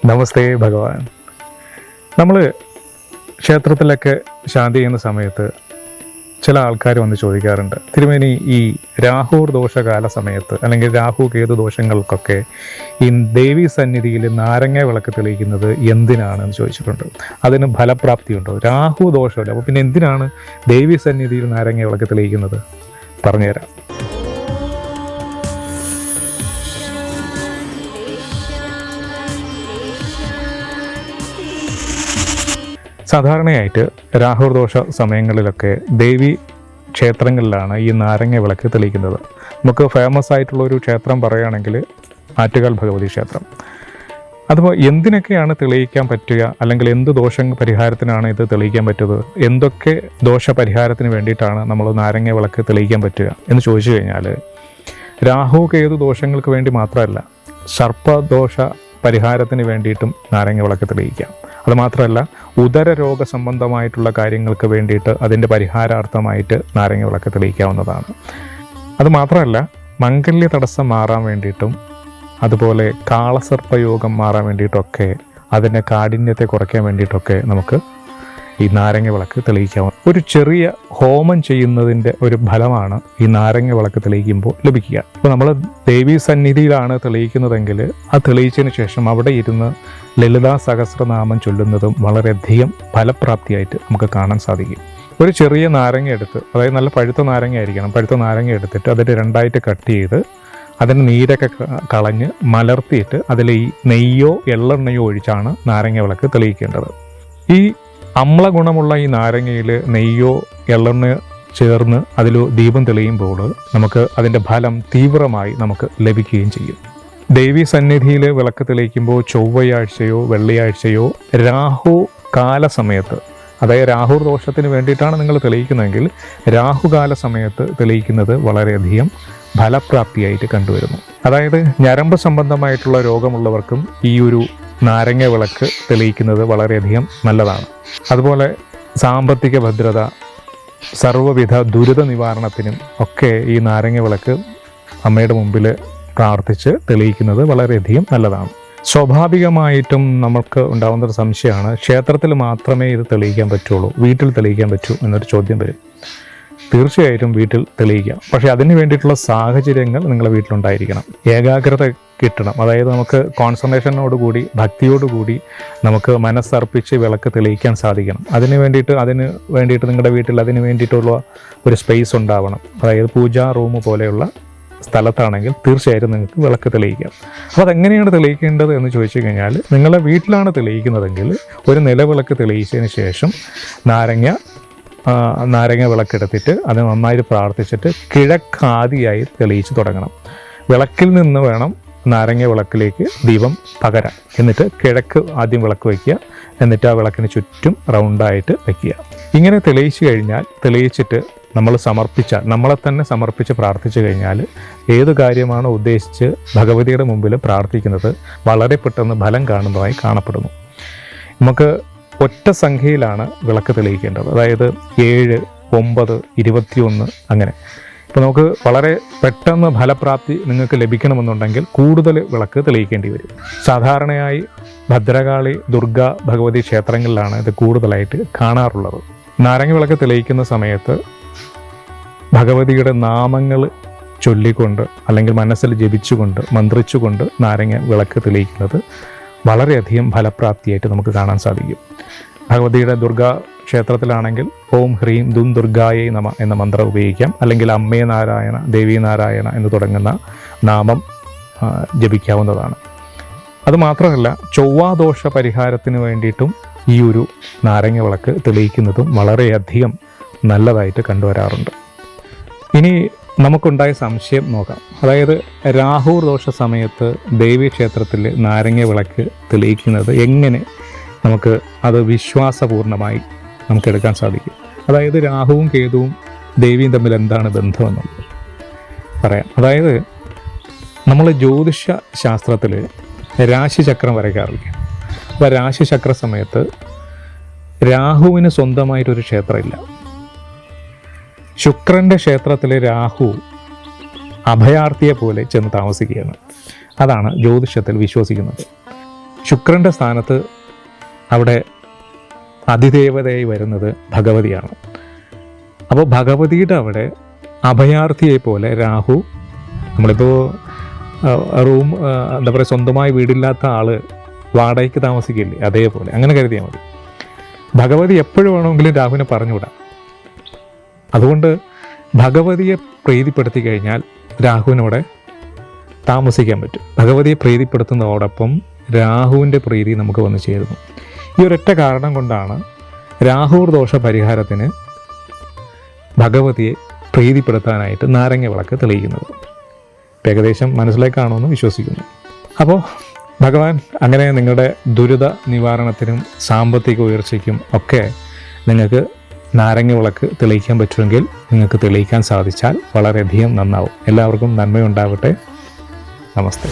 നമസ്തേ ഭഗവാൻ. നമ്മൾ ക്ഷേത്രത്തിലൊക്കെ ശാന്തി ചെയ്യുന്ന സമയത്ത് ചില ആൾക്കാർ വന്ന് ചോദിക്കാറുണ്ട്, തിരുമേനി ഈ രാഹുർ ദോഷകാല സമയത്ത് അല്ലെങ്കിൽ രാഹു കേതു ദോഷങ്ങൾക്കൊക്കെ ഈ ദേവീ സന്നിധിയിൽ നാരങ്ങ വിളക്ക് തെളിയിക്കുന്നത് എന്തിനാണെന്ന് ചോദിച്ചിട്ടുണ്ട്. അതിന് ഫലപ്രാപ്തിയുണ്ടോ? രാഹു ദോഷമല്ല, അപ്പോൾ പിന്നെ എന്തിനാണ് ദേവീ സന്നിധിയിൽ നാരങ്ങ വിളക്ക് തെളിയിക്കുന്നത്? പറഞ്ഞുതരാം. സാധാരണയായിട്ട് രാഹുർ ദോഷ സമയങ്ങളിലൊക്കെ ദേവി ക്ഷേത്രങ്ങളിലാണ് ഈ നാരങ്ങ വിളക്ക് തെളിയിക്കുന്നത്. നമുക്ക് ഫേമസ് ആയിട്ടുള്ള ഒരു ക്ഷേത്രം പറയുകയാണെങ്കിൽ ആറ്റുകാൽ ഭഗവതി ക്ഷേത്രം. അതുപോലെ എന്തിനൊക്കെയാണ് തെളിയിക്കാൻ പറ്റുക, അല്ലെങ്കിൽ എന്ത് ദോഷ പരിഹാരത്തിനാണ് ഇത് തെളിയിക്കാൻ പറ്റുന്നത്, എന്തൊക്കെ ദോഷ പരിഹാരത്തിന് വേണ്ടിയിട്ടാണ് നമ്മൾ നാരങ്ങ വിളക്ക് തെളിയിക്കാൻ പറ്റുക എന്ന് ചോദിച്ചു കഴിഞ്ഞാൽ, രാഹു കേതു ദോഷങ്ങൾക്ക് വേണ്ടി മാത്രമല്ല, സർപ്പദോഷ പരിഹാരത്തിന് വേണ്ടിയിട്ടും നാരങ്ങ വിളക്ക് തെളിയിക്കാം. അതുമാത്രമല്ല, ഉദര രോഗ സംബന്ധമായിട്ടുള്ള കാര്യങ്ങൾക്ക് വേണ്ടിയിട്ട് അതിൻ്റെ പരിഹാരാർത്ഥമായിട്ട് നാരങ്ങ വിളക്ക് തെളിയിക്കാവുന്നതാണ്. അതുമാത്രമല്ല, മംഗല്യ തടസ്സം മാറാൻ വേണ്ടിയിട്ടും അതുപോലെ കാളസർപ്പയോഗം മാറാൻ വേണ്ടിയിട്ടൊക്കെ അതിൻ്റെ കാഠിന്യത്തെ കുറയ്ക്കാൻ വേണ്ടിയിട്ടൊക്കെ നമുക്ക് ഈ നാരങ്ങ വിളക്ക് തെളിയിക്കാവുന്ന ഒരു ചെറിയ ഹോമം ചെയ്യുന്നതിൻ്റെ ഒരു ഫലമാണ് ഈ നാരങ്ങ വിളക്ക് തെളിയിക്കുമ്പോൾ ലഭിക്കുക. ഇപ്പോൾ നമ്മൾ ദേവീ സന്നിധിയിലാണ് തെളിയിക്കുന്നതെങ്കിൽ ആ തെളിയിച്ചതിന് ശേഷം അവിടെ ഇരുന്ന് ലളിതാ സഹസ്രനാമം ചൊല്ലുന്നതും വളരെയധികം ഫലപ്രാപ്തിയായിട്ട് നമുക്ക് കാണാൻ സാധിക്കും. ഒരു ചെറിയ നാരങ്ങ എടുത്ത്, അതായത് നല്ല പഴുത്ത നാരങ്ങ ആയിരിക്കണം, പഴുത്ത നാരങ്ങ എടുത്തിട്ട് അതിൻ്റെ രണ്ടായിട്ട് കട്ട് ചെയ്ത് അതിന് നീരൊക്കെ കളഞ്ഞ് മലർത്തിയിട്ട് അതിൽ ഈ നെയ്യോ എള്ളെണ്ണയോ ഒഴിച്ചാണ് നാരങ്ങ വിളക്ക് തെളിയിക്കേണ്ടത്. ഈ അമ്ല ഗുണമുള്ള ഈ നാരങ്ങയിൽ നെയ്യോ എള്ളെണ്ണ ചേർന്ന് അതിൽ ദീപം തെളിയുമ്പോൾ നമുക്ക് അതിൻ്റെ ഫലം തീവ്രമായി നമുക്ക് ലഭിക്കുകയും ചെയ്യും. ദേവീ സന്നിധിയിൽ വിളക്ക് തെളിയിക്കുമ്പോൾ ചൊവ്വയാഴ്ചയോ വെള്ളിയാഴ്ചയോ രാഹു കാല സമയത്ത്, അതായത് രാഹുർ ദോഷത്തിന് വേണ്ടിയിട്ടാണ് നിങ്ങൾ തെളിയിക്കുന്നതെങ്കിൽ രാഹുകാല സമയത്ത് തെളിയിക്കുന്നത് വളരെയധികം ഫലപ്രാപ്തിയായിട്ട് കണ്ടുവരുന്നു. അതായത് ഞരമ്പ് സംബന്ധമായിട്ടുള്ള രോഗമുള്ളവർക്കും ഈ ഒരു നാരങ്ങ വിളക്ക് തെളിയിക്കുന്നത് വളരെയധികം നല്ലതാണ്. അതുപോലെ സാമ്പത്തിക ഭദ്രത, സർവ്വവിധ ദുരിത നിവാരണത്തിനും ഒക്കെ ഈ നാരങ്ങ വിളക്ക് അമ്മയുടെ മുമ്പിൽ പ്രാർത്ഥിച്ച് തെളിയിക്കുന്നത് വളരെയധികം നല്ലതാണ്. സ്വാഭാവികമായിട്ടും നമുക്ക് ഉണ്ടാകുന്ന ഒരു സംശയമാണ്, ക്ഷേത്രത്തിൽ മാത്രമേ ഇത് തെളിയിക്കാൻ പറ്റുള്ളൂ, വീട്ടിൽ തെളിയിക്കാൻ പറ്റൂ എന്നൊരു ചോദ്യം വരും. തീർച്ചയായിട്ടും വീട്ടിൽ തെളിയിക്കാം, പക്ഷേ അതിന് വേണ്ടിയിട്ടുള്ള സാഹചര്യങ്ങൾ നിങ്ങളുടെ വീട്ടിലുണ്ടായിരിക്കണം. ഏകാഗ്രത കിട്ടണം, അതായത് നമുക്ക് കോൺസെൻട്രേഷനോടുകൂടി ഭക്തിയോടുകൂടി നമുക്ക് മനസ്സർപ്പിച്ച് വിളക്ക് തെളിയിക്കാൻ സാധിക്കണം. അതിന് വേണ്ടിയിട്ട് നിങ്ങളുടെ വീട്ടിൽ അതിന് വേണ്ടിയിട്ടുള്ള ഒരു സ്പേസ് ഉണ്ടാവണം. അതായത് പൂജാ റൂം പോലെയുള്ള സ്ഥലത്താണെങ്കിൽ തീർച്ചയായിട്ടും നിങ്ങൾക്ക് വിളക്ക് തെളിയിക്കാം. അപ്പോൾ അതെങ്ങനെയാണ് തെളിയിക്കേണ്ടത് എന്ന് ചോദിച്ചു കഴിഞ്ഞാൽ, നിങ്ങളുടെ വീട്ടിലാണ് തെളിയിക്കുന്നതെങ്കിൽ ഒരു നിലവിളക്ക് തെളിയിച്ചതിന് ശേഷം നാരങ്ങ വിളക്കെടുത്തിട്ട് അത് നന്നായിട്ട് പ്രാർത്ഥിച്ചിട്ട് കിഴക്കാദിയായി തെളിയിച്ച് തുടങ്ങണം. വിളക്കിൽ നിന്ന് വേണം നാരങ്ങ വിളക്കിലേക്ക് ദീപം പകരാൻ. എന്നിട്ട് കിഴക്ക് ആദ്യം വിളക്ക് വയ്ക്കുക, എന്നിട്ട് ആ വിളക്കിന് ചുറ്റും റൗണ്ടായിട്ട് വയ്ക്കുക. ഇങ്ങനെ തെളിയിച്ചിട്ട് നമ്മളെ തന്നെ സമർപ്പിച്ച് പ്രാർത്ഥിച്ചു കഴിഞ്ഞാൽ ഏത് കാര്യമാണോ ഉദ്ദേശിച്ച് ഭഗവതിയുടെ മുമ്പിൽ പ്രാർത്ഥിക്കുന്നത് വളരെ പെട്ടെന്ന് ഫലം കാണുന്നതായി കാണപ്പെടുന്നു. നമുക്ക് ഒറ്റ സംഖ്യയിലാണ് വിളക്ക് തെളിയിക്കേണ്ടത്, അതായത് 7, 9, 21 അങ്ങനെ. ഇപ്പോൾ നമുക്ക് വളരെ പെട്ടെന്ന് ഫലപ്രാപ്തി നിങ്ങൾക്ക് ലഭിക്കണമെന്നുണ്ടെങ്കിൽ കൂടുതൽ വിളക്ക് തെളിയിക്കേണ്ടി വരും. സാധാരണയായി ഭദ്രകാളി, ദുർഗ, ഭഗവതി ക്ഷേത്രങ്ങളിലാണ് ഇത് കൂടുതലായിട്ട് കാണാറുള്ളത്. നാരങ്ങ വിളക്ക് തെളിയിക്കുന്ന സമയത്ത് ഭഗവതിയുടെ നാമങ്ങൾ ചൊല്ലിക്കൊണ്ട് അല്ലെങ്കിൽ മനസ്സിൽ ജപിച്ചുകൊണ്ട് മന്ത്രിച്ചുകൊണ്ട് നാരങ്ങ വിളക്ക് തെളിയിക്കുന്നത് വളരെയധികം ഫലപ്രാപ്തിയായിട്ട് നമുക്ക് കാണാൻ സാധിക്കും. ഭഗവതിയുടെ ദുർഗാ ക്ഷേത്രത്തിലാണെങ്കിൽ ഓം ഹ്രീം ദും ദുർഗായേ നമ എന്ന മന്ത്രം ഉപയോഗിക്കാം, അല്ലെങ്കിൽ അമ്മേ നാരായണ, ദേവി നാരായണ എന്ന് തുടങ്ങുന്ന നാമം ജപിക്കാവുന്നതാണ്. അതുമാത്രമല്ല, ചൊവ്വാദോഷ പരിഹാരത്തിന് വേണ്ടിയിട്ടും ഈ ഒരു നാരങ്ങ വിളക്ക് തെളിയിക്കുന്നതും വളരെയധികം നല്ലതായിട്ട് കണ്ടുവരാറുണ്ട്. ഇനി നമുക്കുണ്ടായ സംശയം നോക്കാം. അതായത് രാഹുർ ദോഷ സമയത്ത് ദേവീക്ഷേത്രത്തിൽ നാരങ്ങ വിളക്ക് തെളിയിക്കുന്നത് എങ്ങനെ നമുക്ക് അത് വിശ്വാസപൂർണമായി നമുക്കെടുക്കാൻ സാധിക്കും? അതായത് രാഹുവും കേതുവും ദേവിയും തമ്മിൽ എന്താണ് ബന്ധമെന്നുള്ളത് പറയാം. അതായത് നമ്മൾ ജ്യോതിഷ ശാസ്ത്രത്തിൽ രാശിചക്രം വരയ്ക്കാറില്ല. അപ്പോൾ രാശിചക്ര സമയത്ത് രാഹുവിന് സ്വന്തമായിട്ടൊരു ക്ഷേത്രമില്ല. ശുക്രൻ്റെ ക്ഷേത്രത്തിലെ രാഹു അഭയാർത്ഥിയെ പോലെ ചെന്ന് താമസിക്കുകയാണ്. അതാണ് ജ്യോതിഷത്തിൽ വിശ്വസിക്കുന്നത്. ശുക്രൻ്റെ സ്ഥാനത്ത് അവിടെ അതിദേവതയായി വരുന്നത് ഭഗവതിയാണ്. അപ്പോൾ ഭഗവതിയുടെ അവിടെ അഭയാർത്ഥിയെ പോലെ രാഹു, നമ്മളിപ്പോൾ റൂം എന്താ പറയുക, സ്വന്തമായി വീടില്ലാത്ത ആൾ വാടകയ്ക്ക് താമസിക്കില്ലേ, അതേപോലെ അങ്ങനെ കരുതിയാൽ മതി. ഭഗവതി എപ്പോഴും വേണമെങ്കിലും രാഹുവിനെ പറഞ്ഞുവിടാം. അതുകൊണ്ട് ഭഗവതിയെ പ്രീതിപ്പെടുത്തി കഴിഞ്ഞാൽ രാഹുവിനോടെ താമസിക്കാൻ പറ്റും. ഭഗവതിയെ പ്രീതിപ്പെടുത്തുന്നതോടൊപ്പം രാഹുവിൻ്റെ പ്രീതി നമുക്ക് വന്നു ചേരുന്നു. ഈ ഒരൊറ്റ കാരണം കൊണ്ടാണ് രാഹു ദോഷ പരിഹാരത്തിന് ഭഗവതിയെ പ്രീതിപ്പെടുത്താനായിട്ട് നാരങ്ങ വിളക്ക് തെളിയിക്കുന്നത്. ഏകദേശം മനസ്സിലേക്ക് കാണുമെന്ന് വിശ്വസിക്കുന്നു. അപ്പോൾ ഭഗവാൻ അങ്ങനെ നിങ്ങളുടെ ദുരിത നിവാരണത്തിനും സാമ്പത്തിക ഉയർച്ചയ്ക്കും ഒക്കെ നിങ്ങൾക്ക് നാരങ്ങ വിളക്ക് തെളിയിക്കാൻ പറ്റുമെങ്കിൽ നിങ്ങൾക്ക് തെളിയിക്കാൻ സാധിച്ചാൽ വളരെയധികം നന്നാവും. എല്ലാവർക്കും നന്മയുണ്ടാവട്ടെ. നമസ്തേ.